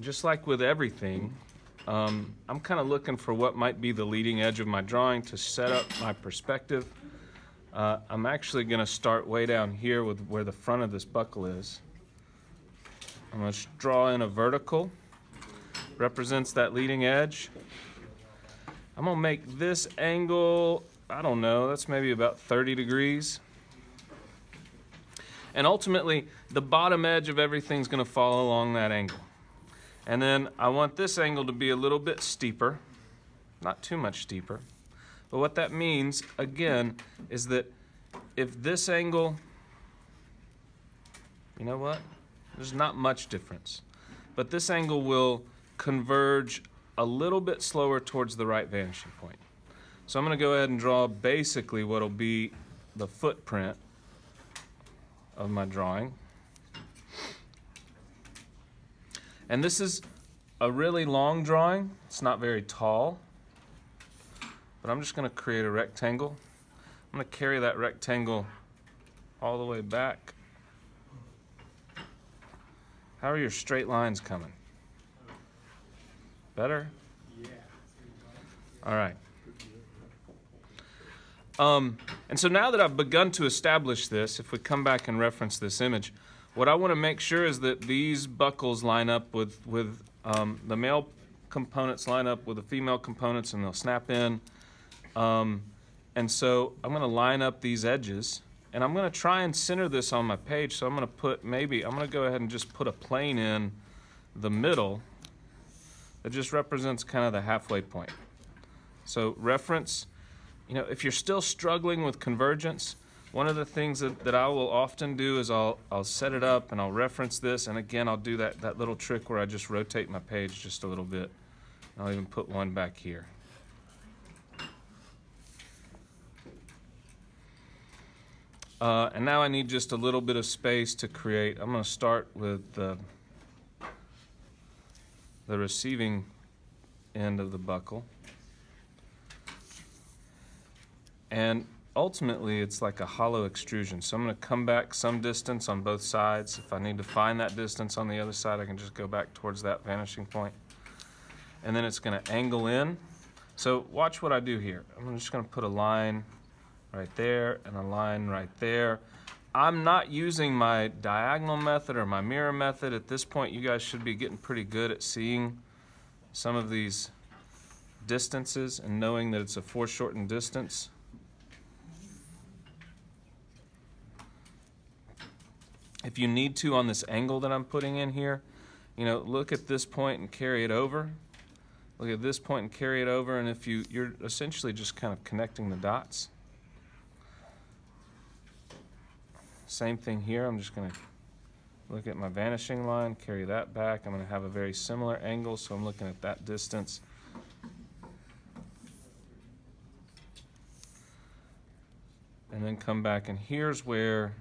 just like with everything, I'm kind of looking for what might be the leading edge of my drawing to set up my perspective. I'm actually going to start way down here with where the front of this buckle is. I'm going to draw in a vertical, represents that leading edge. I'm going to make this angle, I don't know, that's maybe about 30 degrees. And ultimately, the bottom edge of everything's going to fall along that angle. And then I want this angle to be a little bit steeper, not too much steeper. But what that means, again, is that if this angle, you know what? There's not much difference. But this angle will converge a little bit slower towards the right vanishing point. So I'm going to go ahead and draw basically what will be the footprint of my drawing. And this is a really long drawing. It's not very tall. But I'm just going to create a rectangle. I'm going to carry that rectangle all the way back. How are your straight lines coming? Better? Yeah. All right. And so now that I've begun to establish this, if we come back and reference this image, what I want to make sure is that these buckles line up with the male components line up with the female components, and they'll snap in. And so I'm going to line up these edges, and I'm going to try and center this on my page. So I'm going to put I'm going to go ahead and just put a plane in the middle that just represents kind of the halfway point. So reference, if you're still struggling with convergence, one of the things that I will often do is I'll set it up and I'll reference this, and again I'll do that little trick where I just rotate my page just a little bit. I'll even put one back here. And now I need just a little bit of space to create. I'm going to start with the receiving end of the buckle. And ultimately, it's like a hollow extrusion. So I'm going to come back some distance on both sides. If I need to find that distance on the other side, I can just go back towards that vanishing point. And then it's going to angle in. So watch what I do here. I'm just going to put a line right there and a line right there. I'm not using my diagonal method or my mirror method. At this point, you guys should be getting pretty good at seeing some of these distances and knowing that it's a foreshortened distance. If you need to on this angle that I'm putting in here, look at this point and carry it over. Look at this point and carry it over, and if you're essentially just kind of connecting the dots. Same thing here. I'm just going to look at my vanishing line, carry that back. I'm going to have a very similar angle, so I'm looking at that distance. And then come back, and here's where,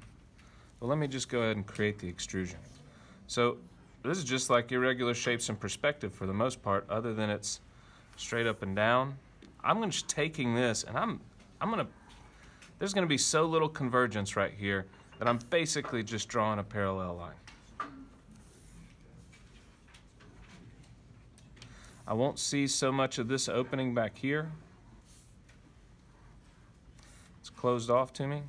well, let me just go ahead and create the extrusion. So this is just like irregular shapes in perspective for the most part, other than it's straight up and down. I'm just taking this, and there's going to be so little convergence right here that I'm basically just drawing a parallel line. I won't see so much of this opening back here. It's closed off to me.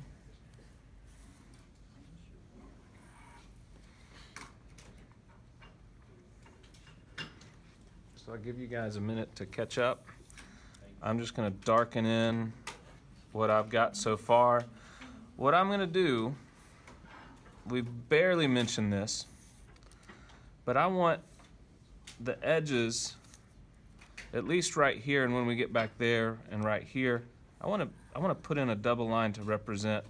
So I'll give you guys a minute to catch up. I'm just going to darken in what I've got so far. What I'm going to do, we've barely mentioned this, but I want the edges, at least right here, and when we get back there and right here, I want to put in a double line to represent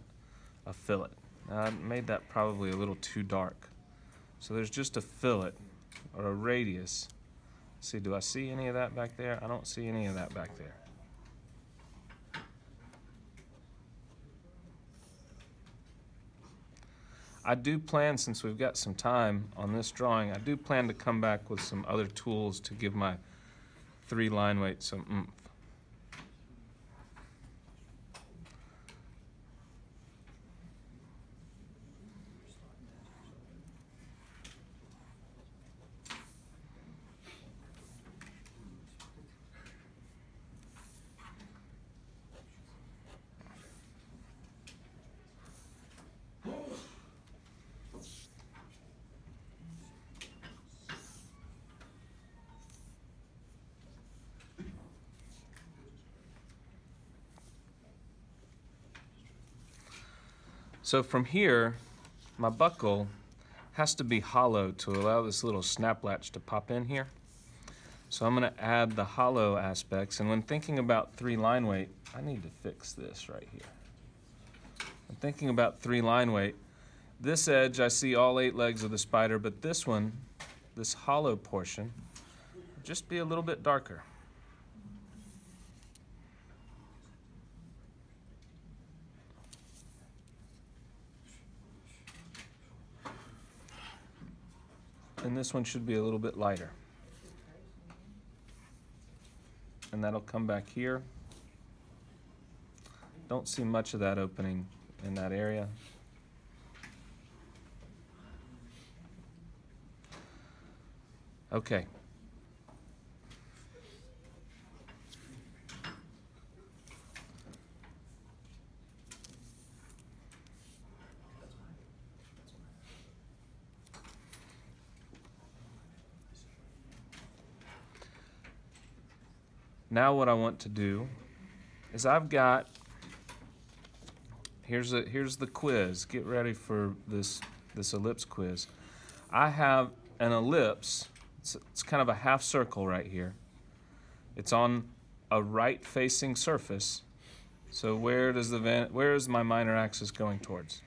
a fillet. Now, I made that probably a little too dark. So there's just a fillet or a radius. Let's see, do I see any of that back there? I don't see any of that back there. I do plan, since we've got some time on this drawing, I do plan to come back with some other tools to give my 3 line weight some oomph. So from here, my buckle has to be hollow to allow this little snap latch to pop in here. So I'm going to add the hollow aspects, and when thinking about 3 line weight, I need to fix this right here. I'm thinking about 3 line weight. This edge, I see all 8 legs of the spider, but this one, this hollow portion, just be a little bit darker. And this one should be a little bit lighter. And that'll come back here. Don't see much of that opening in that area. Okay. Now what I want to do is I've got, here's the quiz. Get ready for this ellipse quiz. I have an ellipse. It's kind of a half circle right here. It's on a right-facing surface. So where is my minor axis going towards?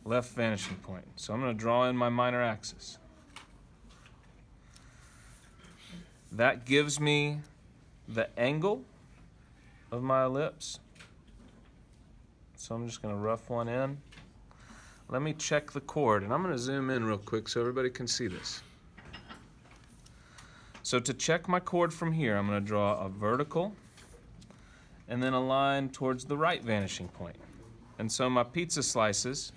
Left vanishing point. So I'm going to draw in my minor axis. That gives me the angle of my ellipse. So I'm just going to rough one in. Let me check the chord, and I'm going to zoom in real quick so everybody can see this. So to check my chord from here, I'm going to draw a vertical and then a line towards the right vanishing point. And so my pizza slices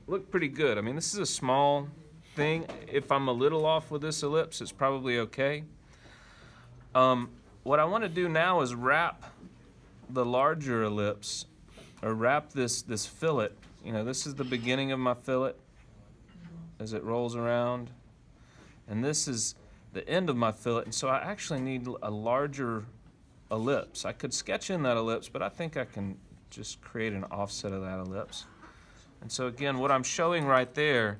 look pretty good. I mean, this is a small thing. If I'm a little off with this ellipse, it's probably okay. What I want to do now is wrap the larger ellipse, or wrap this fillet. You know, this is the beginning of my fillet as it rolls around, and this is the end of my fillet, and so I actually need a larger ellipse. I could sketch in that ellipse, but I think I can just create an offset of that ellipse. And so again, what I'm showing right there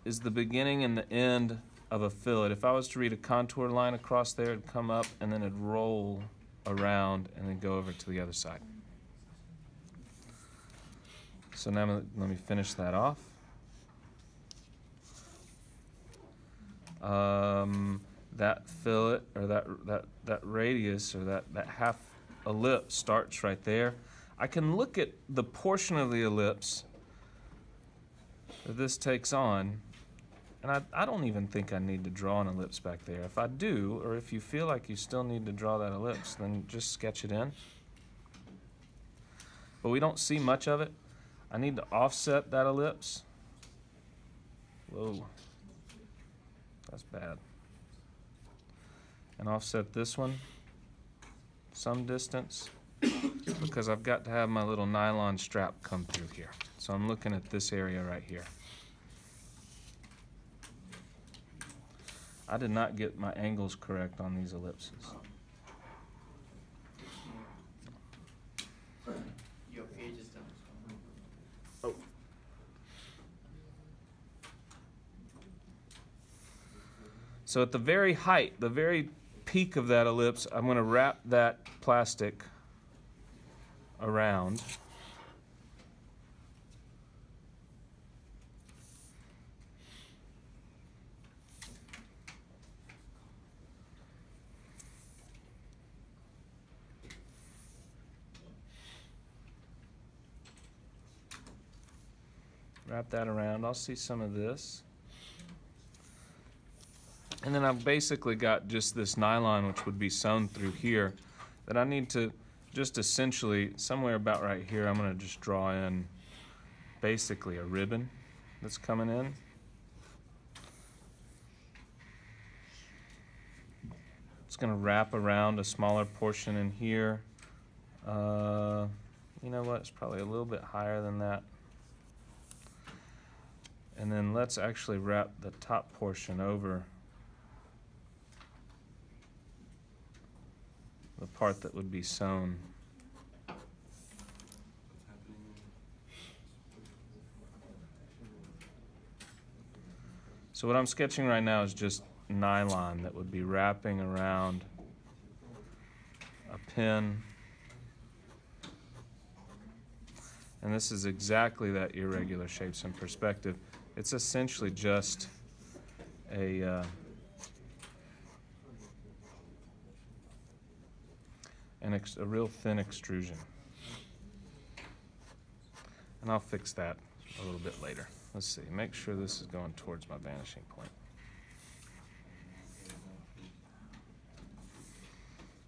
is the beginning and the end of a fillet. If I was to read a contour line across there, it'd come up and then it'd roll around and then go over to the other side. So now let me finish that off. That fillet, or that radius, or that half ellipse starts right there. I can look at the portion of the ellipse that this takes on, and I don't even think I need to draw an ellipse back there. If I do, or if you feel like you still need to draw that ellipse, then just sketch it in. But we don't see much of it. I need to offset that ellipse. Whoa, that's bad. And offset this one some distance, because I've got to have my little nylon strap come through here. So I'm looking at this area right here. I did not get my angles correct on these ellipses. Your page is done. Oh. So at the very height, the very peak of that ellipse, I'm going to wrap that plastic around. Wrap that around. I'll see some of this. And then I've basically got just this nylon, which would be sewn through here, that I need to just essentially, somewhere about right here, I'm going to just draw in basically a ribbon that's coming in. It's going to wrap around a smaller portion in here. You know what? It's probably a little bit higher than that. And then let's actually wrap the top portion over the part that would be sewn. So what I'm sketching right now is just nylon that would be wrapping around a pin. And this is exactly that irregular shapes in perspective. It's essentially just a real thin extrusion. And I'll fix that a little bit later. Let's see, make sure this is going towards my vanishing point.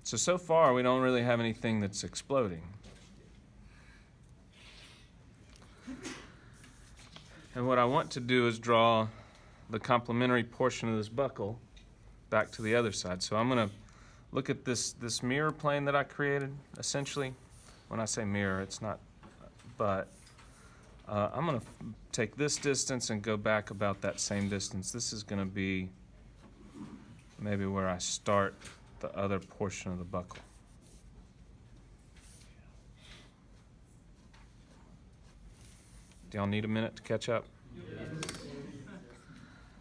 So far we don't really have anything that's exploding. And what I want to do is draw the complementary portion of this buckle back to the other side. So I'm going to look at this mirror plane that I created, essentially. When I say mirror, it's not, but I'm going to take this distance and go back about that same distance. This is going to be maybe where I start the other portion of the buckle. Do y'all need a minute to catch up? Yes.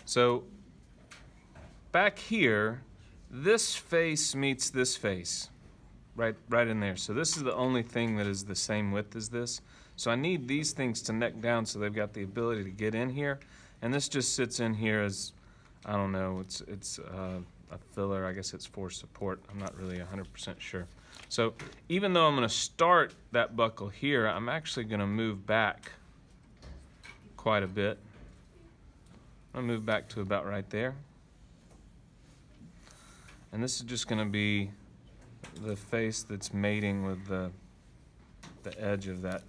So back here, this face meets this face, right in there. So this is the only thing that is the same width as this. So I need these things to neck down so they've got the ability to get in here. And this just sits in here as, I don't know, it's a filler. I guess it's for support. I'm not really 100% sure. So even though I'm going to start that buckle here, I'm actually going to move back quite a bit. I'm going to move back to about right there. And this is just going to be the face that's mating with the edge of that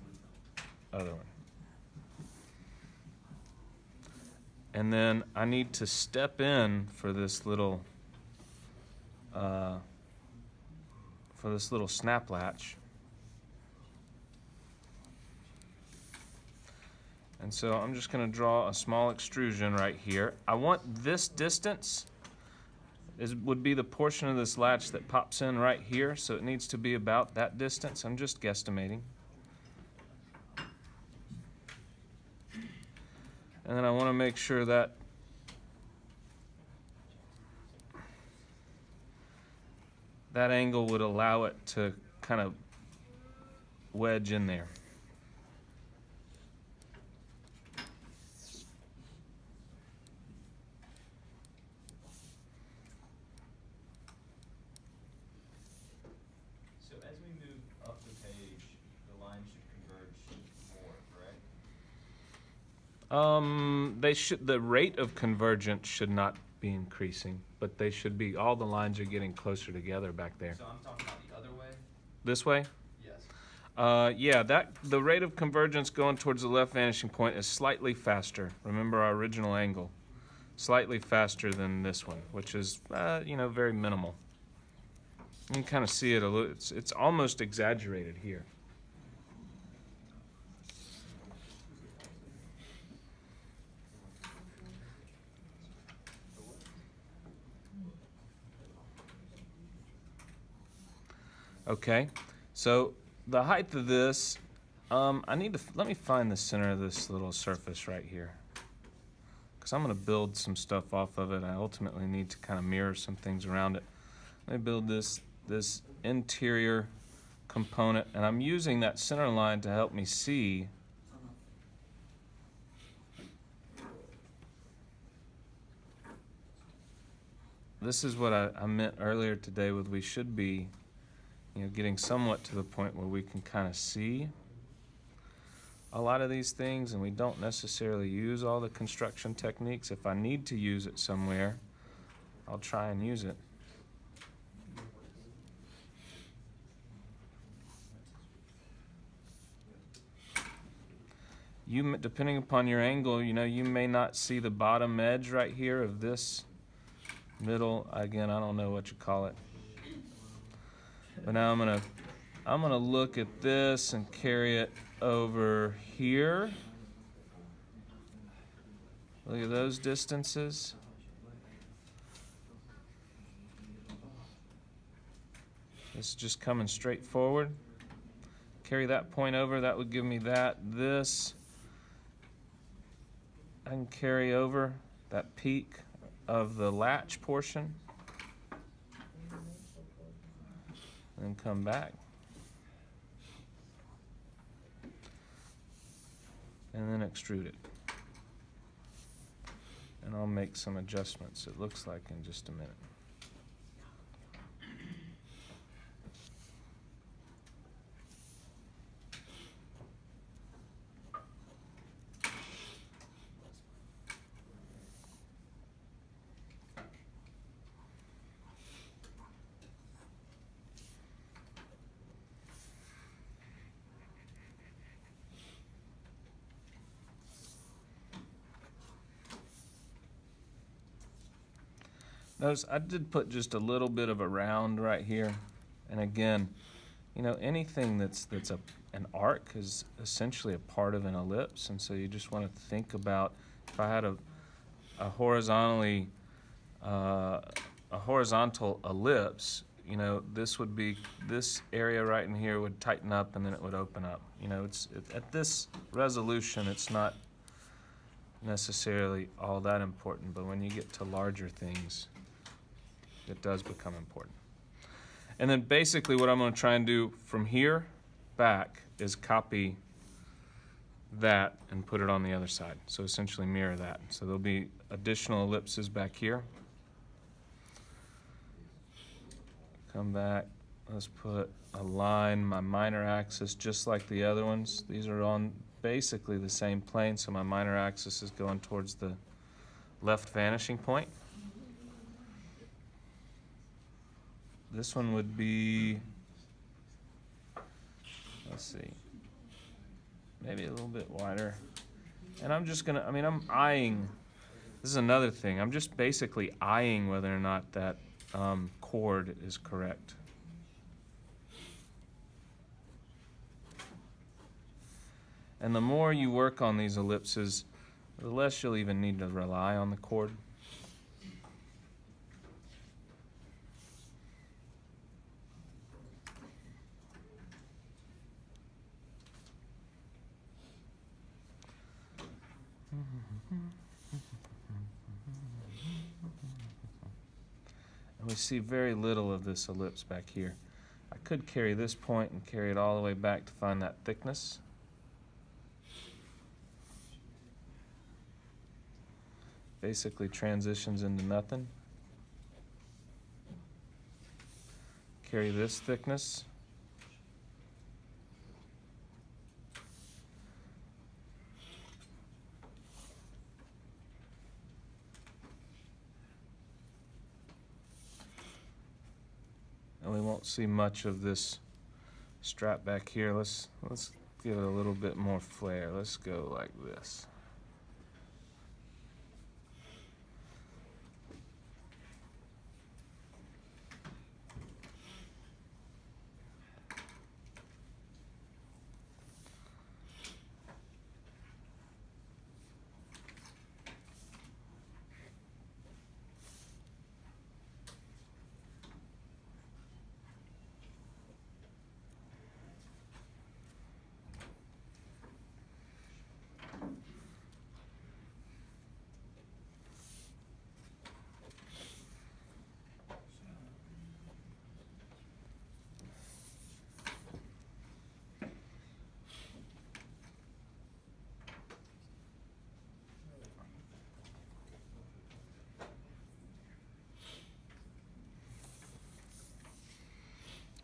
other one. And then I need to step in for this little snap latch. And so I'm just going to draw a small extrusion right here. I want this distance would be the portion of this latch that pops in right here, so it needs to be about that distance. I'm just guesstimating. And then I want to make sure that that angle would allow it to kind of wedge in there. So as we move up the page, the lines should converge more, correct? The rate of convergence should not be increasing, but they should be, all the lines are getting closer together back there. So I'm talking about the other way? This way? Yes. Yeah, the rate of convergence going towards the left vanishing point is slightly faster. Remember our original angle. Slightly faster than this one, which is, very minimal. You can kind of see it a little, it's almost exaggerated here. Okay, so the height of this, let me find the center of this little surface right here, because I'm going to build some stuff off of it. I ultimately need to kind of mirror some things around it. Let me build this interior component, and I'm using that center line to help me see this is what I meant earlier today with we should be getting somewhat to the point where we can kind of see a lot of these things, and we don't necessarily use all the construction techniques. If I need to use it somewhere, I'll try and use it. Depending upon your angle, you may not see the bottom edge right here of this middle. Again, I don't know what you call it. But now I'm gonna look at this and carry it over here. Look at those distances. This is just coming straight forward. Carry that point over, that would give me that. This I can carry over. that peak of the latch portion, and come back. And then extrude it. And I'll make some adjustments, it looks like, in just a minute. Notice I did put just a little bit of a round right here, and again, you know, anything that's an arc is essentially a part of an ellipse, and so you just want to think about, if I had a horizontally a horizontal ellipse, you know, this would be, this area right in here would tighten up and then it would open up. You know, at this resolution, it's not necessarily all that important, but when you get to larger things, it does become important. And then basically what I'm going to try and do from here back is copy that and put it on the other side. So essentially mirror that. So there'll be additional ellipses back here. Come back, let's put a line, my minor axis, just like the other ones. These are on basically the same plane, so my minor axis is going towards the left vanishing point. This one would be, let's see, maybe a little bit wider. And I'm just gonna, I'm eyeing, this is another thing, I'm just basically eyeing whether or not that chord is correct. And the more you work on these ellipses, the less you'll even need to rely on the chord. And we see very little of this ellipse back here. I could carry this point and carry it all the way back to find that thickness. Basically transitions into nothing. Carry this thickness. And we won't see much of this strap back here. Let's give it a little bit more flair. Let's go like this.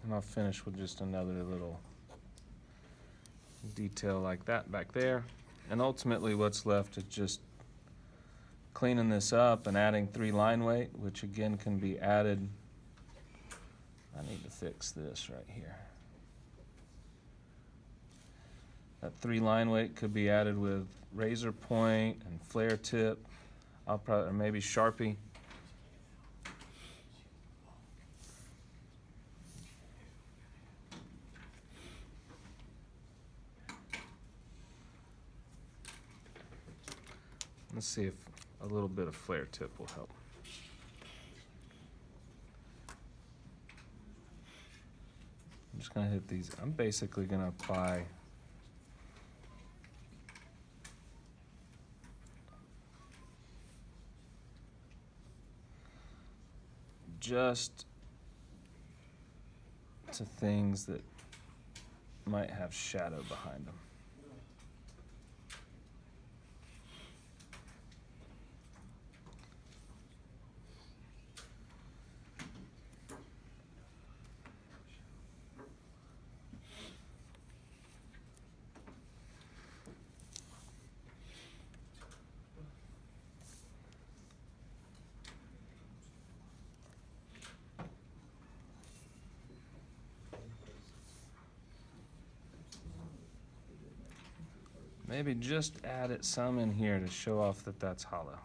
And I'll finish with just another little detail like that back there. And ultimately what's left is just cleaning this up and adding 3 line weight, which again can be added. I need to fix this right here. That 3 line weight could be added with razor point and flare tip. I'll probably, or maybe Sharpie. Let's see if a little bit of flare tip will help. I'm just going to hit these. I'm basically going to apply just to things that might have shadow behind them. Maybe just add it some in here to show off that that's hollow.